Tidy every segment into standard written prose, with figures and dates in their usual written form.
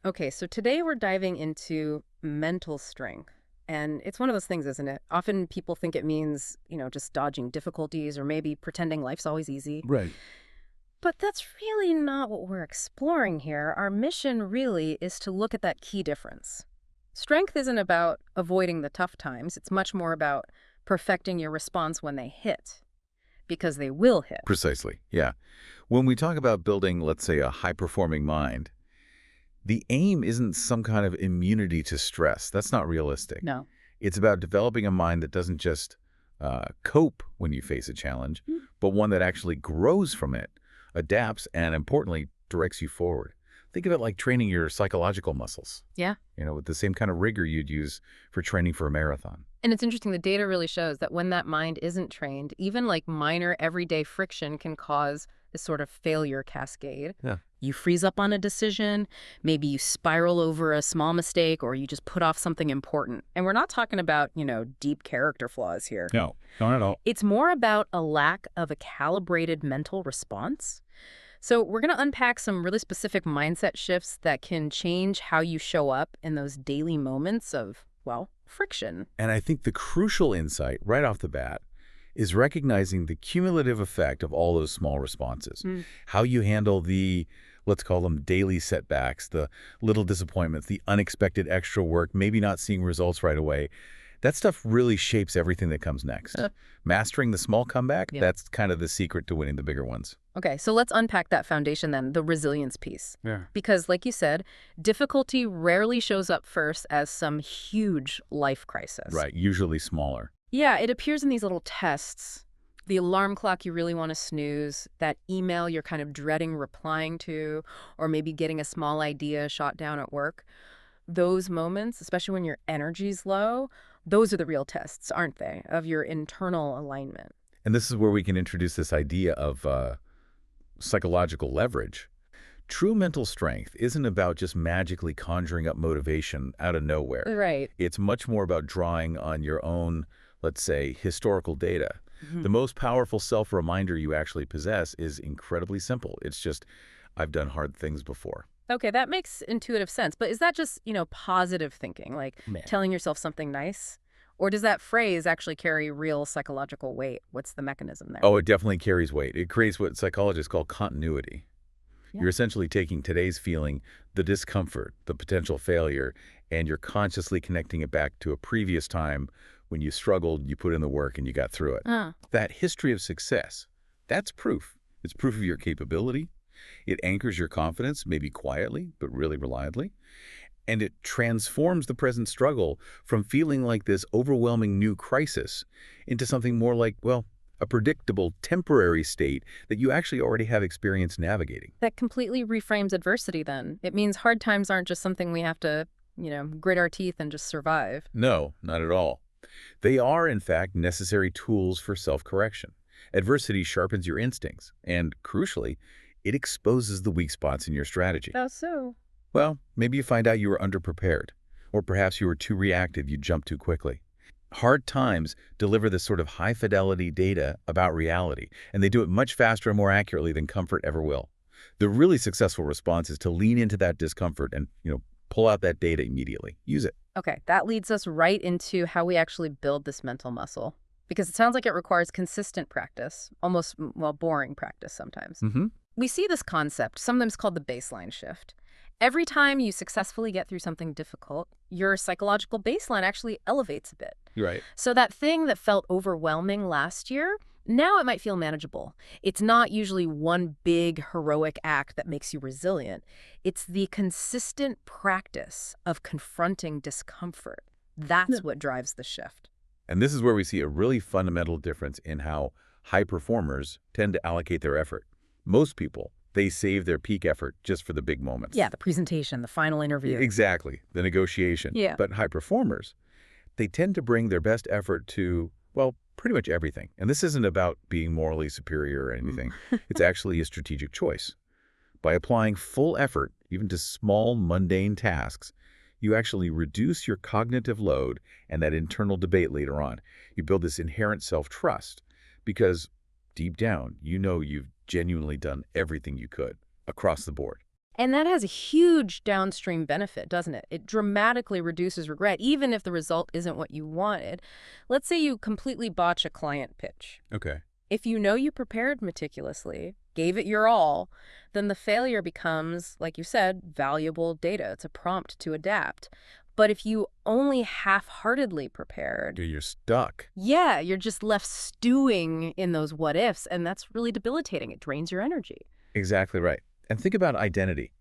Okay, so today we're diving into mental strength. And it's one of those things, isn't it? Often people think it means, just dodging difficulties or maybe pretending life's always easy. Right. But that's really not what we're exploring here. Our mission really is to look at that key difference. Strength isn't about avoiding the tough times, it's much more about perfecting your response when they hit, because they will hit. Precisely. Yeah. When we talk about building, let's say, a high-performing mind, the aim isn't some kind of immunity to stress. That's not realistic. No. It's about developing a mind that doesn't just cope when you face a challenge, but one that actually grows from it, adapts, and importantly, directs you forward. Think of it like training your psychological muscles, Yeah. with the same kind of rigor you'd use for training for a marathon. And it's interesting, the data really shows that when that mind isn't trained, even like minor everyday friction can cause this sort of failure cascade. Yeah. You freeze up on a decision, maybe you spiral over a small mistake, or you just put off something important. And we're not talking about, deep character flaws here. No, not at all. It's more about a lack of a calibrated mental response. So we're going to unpack some really specific mindset shifts that can change how you show up in those daily moments of, well, friction. And I think the crucial insight right off the bat is recognizing the cumulative effect of all those small responses. How you handle the, let's call them daily setbacks, the little disappointments, the unexpected extra work, maybe not seeing results right away. That stuff really shapes everything that comes next. Mastering the small comeback, that's kind of the secret to winning the bigger ones. Okay, so let's unpack that foundation then, the resilience piece. Yeah. Because like you said, difficulty rarely shows up first as some huge life crisis. Right, usually smaller. Yeah, it appears in these little tests. The alarm clock you really want to snooze, that email you're kind of dreading replying to, or maybe getting a small idea shot down at work. Those moments, especially when your energy's low, those are the real tests, aren't they, of your internal alignment. And this is where we can introduce this idea of psychological leverage. True mental strength isn't about just magically conjuring up motivation out of nowhere. Right. It's much more about drawing on your own, let's say, historical data. The most powerful self-reminder you actually possess is incredibly simple. It's just, I've done hard things before. Okay, that makes intuitive sense. But is that just, positive thinking, like telling yourself something nice? Or does that phrase actually carry real psychological weight? What's the mechanism there? Oh, it definitely carries weight. It creates what psychologists call continuity. Yeah. You're essentially taking today's feeling, the discomfort, the potential failure, and you're consciously connecting it back to a previous time when you struggled, you put in the work, and you got through it. That history of success, that's proof. It's proof of your capability. It anchors your confidence, maybe quietly, but really reliably. And it transforms the present struggle from feeling like this overwhelming new crisis into something more like, well, a predictable temporary state that you actually already have experience navigating. That completely reframes adversity then. It means hard times aren't just something we have to, grit our teeth and just survive. No, not at all. They are, in fact, necessary tools for self-correction. Adversity sharpens your instincts, and crucially, it exposes the weak spots in your strategy. How so? Well, maybe you find out you were underprepared, or perhaps you were too reactive, you jumped too quickly. Hard times deliver this sort of high-fidelity data about reality, and they do it much faster and more accurately than comfort ever will. The really successful response is to lean into that discomfort and, pull out that data immediately. Use it. Okay, that leads us right into how we actually build this mental muscle. Because it sounds like it requires consistent practice, almost, boring practice sometimes. We see this concept, sometimes called the baseline shift. Every time you successfully get through something difficult, your psychological baseline actually elevates a bit. Right. So that thing that felt overwhelming last year, now it might feel manageable. It's not usually one big heroic act that makes you resilient. It's the consistent practice of confronting discomfort. That's what drives the shift. And this is where we see a really fundamental difference in how high performers tend to allocate their effort. Most people, they save their peak effort just for the big moments. Yeah, the presentation, the final interview. Exactly, the negotiation. Yeah. But high performers, they tend to bring their best effort to, well, pretty much everything. And this isn't about being morally superior or anything. It's actually a strategic choice. By applying full effort, even to small, mundane tasks, you actually reduce your cognitive load and that internal debate later on. You build this inherent self-trust because deep down, you know you've genuinely done everything you could across the board. And that has a huge downstream benefit, doesn't it? It dramatically reduces regret, even if the result isn't what you wanted. Let's say you completely botch a client pitch. Okay. If you know you prepared meticulously, gave it your all, then the failure becomes, like you said, valuable data. It's a prompt to adapt. But if you only half-heartedly prepared, You're stuck. yeah, you're just left stewing in those what ifs, and that's really debilitating. It drains your energy. Exactly right. And think about identity.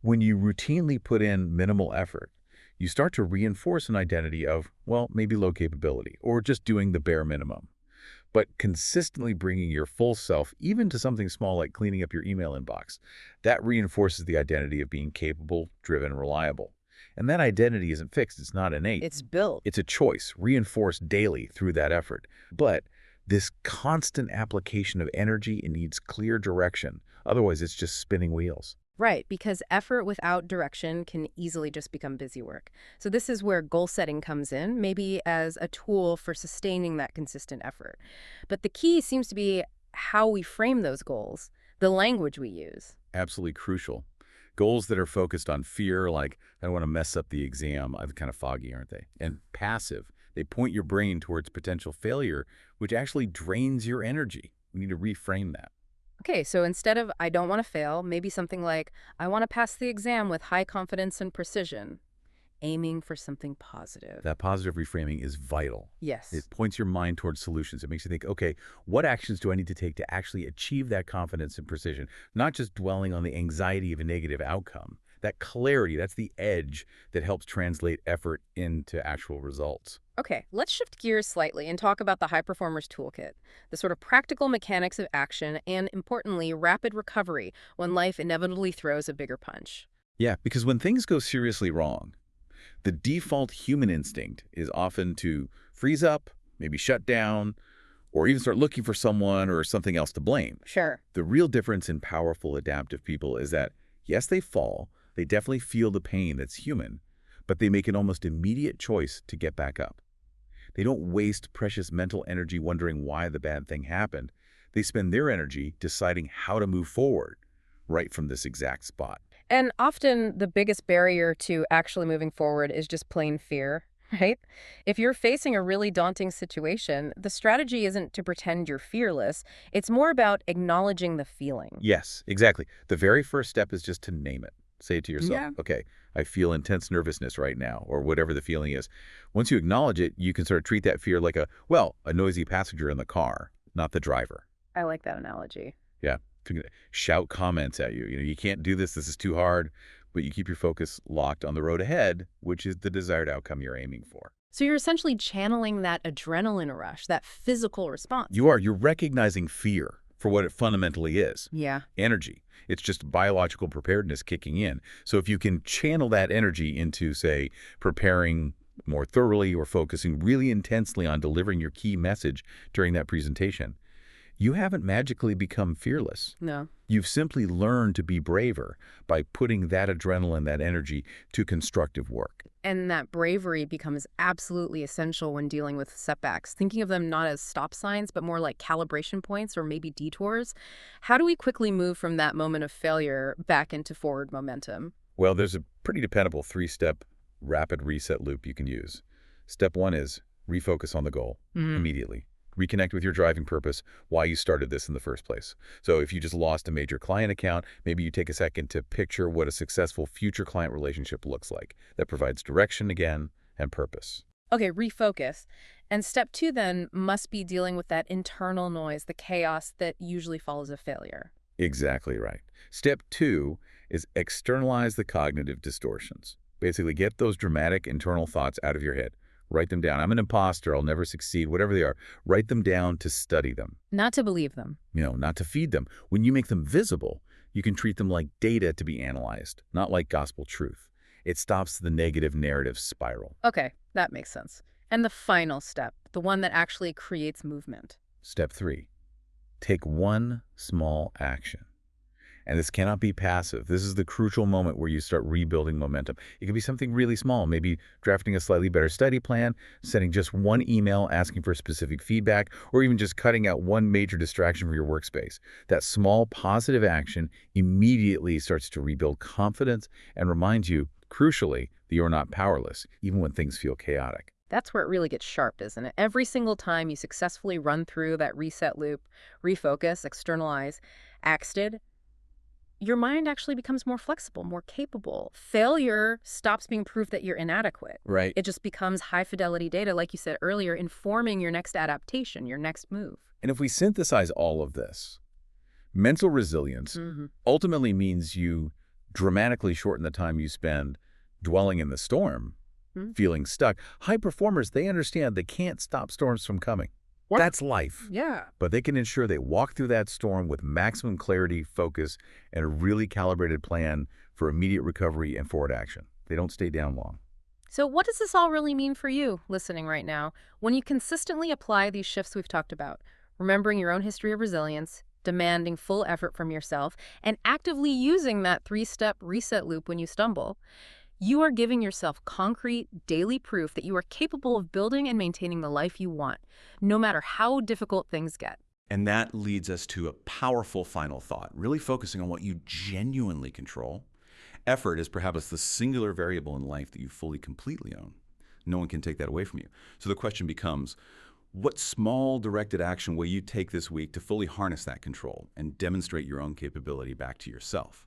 When you routinely put in minimal effort, you start to reinforce an identity of, well, maybe low capability or just doing the bare minimum. But consistently bringing your full self, even to something small like cleaning up your email inbox, that reinforces the identity of being capable, driven, reliable. And that identity isn't fixed. It's not innate. It's built. It's a choice, reinforced daily through that effort. But this constant application of energy, it needs clear direction. Otherwise, it's just spinning wheels. Right, because effort without direction can easily just become busy work. So this is where goal setting comes in, maybe as a tool for sustaining that consistent effort. But the key seems to be how we frame those goals, the language we use. Absolutely crucial. Goals that are focused on fear, like, I don't want to mess up the exam, are kind of foggy, aren't they? And passive, they point your brain towards potential failure, which actually drains your energy. We need to reframe that. Okay, so instead of I don't want to fail, maybe something like I want to pass the exam with high confidence and precision, aiming for something positive. That positive reframing is vital. Yes. It points your mind towards solutions. It makes you think, okay, what actions do I need to take to actually achieve that confidence and precision? Not just dwelling on the anxiety of a negative outcome. That clarity, that's the edge that helps translate effort into actual results. Okay, let's shift gears slightly and talk about the High Performers Toolkit, the sort of practical mechanics of action and, importantly, rapid recovery when life inevitably throws a bigger punch. Yeah, because when things go seriously wrong, the default human instinct is often to freeze up, maybe shut down, or even start looking for someone or something else to blame. Sure. The real difference in powerful adaptive people is that, yes, they fall, they definitely feel the pain that's human, but they make an almost immediate choice to get back up. They don't waste precious mental energy wondering why the bad thing happened. They spend their energy deciding how to move forward right from this exact spot. And often the biggest barrier to actually moving forward is just plain fear, right? If you're facing a really daunting situation, the strategy isn't to pretend you're fearless. It's more about acknowledging the feeling. Yes, exactly. The very first step is just to name it. Say it to yourself, Yeah. okay, I feel intense nervousness right now, or whatever the feeling is. Once you acknowledge it, you can sort of treat that fear like a noisy passenger in the car, not the driver. I like that analogy. Yeah. If you can shout comments at you. You can't do this. This is too hard. But you keep your focus locked on the road ahead, which is the desired outcome you're aiming for. So you're essentially channeling that adrenaline rush, that physical response. You're recognizing fear for what it fundamentally is. Yeah. Energy. It's just biological preparedness kicking in. So if you can channel that energy into, say, preparing more thoroughly or focusing really intensely on delivering your key message during that presentation, you haven't magically become fearless. No. You've simply learned to be braver by putting that adrenaline, that energy, to constructive work. And that bravery becomes absolutely essential when dealing with setbacks, thinking of them not as stop signs, but more like calibration points or maybe detours. How do we quickly move from that moment of failure back into forward momentum? Well, there's a pretty dependable three-step rapid reset loop you can use. Step one is refocus on the goal immediately. Reconnect with your driving purpose, why you started this in the first place. So if you just lost a major client account, maybe you take a second to picture what a successful future client relationship looks like. That provides direction again and purpose. Okay, refocus. And step two then must be dealing with that internal noise, the chaos that usually follows a failure. Exactly right. Step two is externalize the cognitive distortions. Basically, get those dramatic internal thoughts out of your head. Write them down. I'm an imposter. I'll never succeed. Whatever they are, write them down to study them. Not to believe them. Not to feed them. When you make them visible, you can treat them like data to be analyzed, not like gospel truth. It stops the negative narrative spiral. Okay, that makes sense. And the final step, the one that actually creates movement. Step three, take one small action. And this cannot be passive. This is the crucial moment where you start rebuilding momentum. It could be something really small, maybe drafting a slightly better study plan, sending just one email asking for specific feedback, or even just cutting out one major distraction from your workspace. That small positive action immediately starts to rebuild confidence and reminds you, crucially, that you're not powerless, even when things feel chaotic. That's where it really gets sharp, isn't it? Every single time you successfully run through that reset loop, refocus, externalize, axed, your mind actually becomes more flexible, more capable. Failure stops being proof that you're inadequate. Right. It just becomes high-fidelity data, like you said earlier, informing your next adaptation, your next move. And if we synthesize all of this, mental resilience ultimately means you dramatically shorten the time you spend dwelling in the storm, feeling stuck. High performers, they understand they can't stop storms from coming. What? That's life. Yeah. But they can ensure they walk through that storm with maximum clarity, focus, and a really calibrated plan for immediate recovery and forward action. They don't stay down long. So what does this all really mean for you, listening right now, when you consistently apply these shifts we've talked about, remembering your own history of resilience, demanding full effort from yourself, and actively using that three-step reset loop when you stumble? You are giving yourself concrete, daily proof that you are capable of building and maintaining the life you want, no matter how difficult things get. And that leads us to a powerful final thought, really focusing on what you genuinely control. Effort is perhaps the singular variable in life that you fully, completely own. No one can take that away from you. So the question becomes, what small directed action will you take this week to fully harness that control and demonstrate your own capability back to yourself?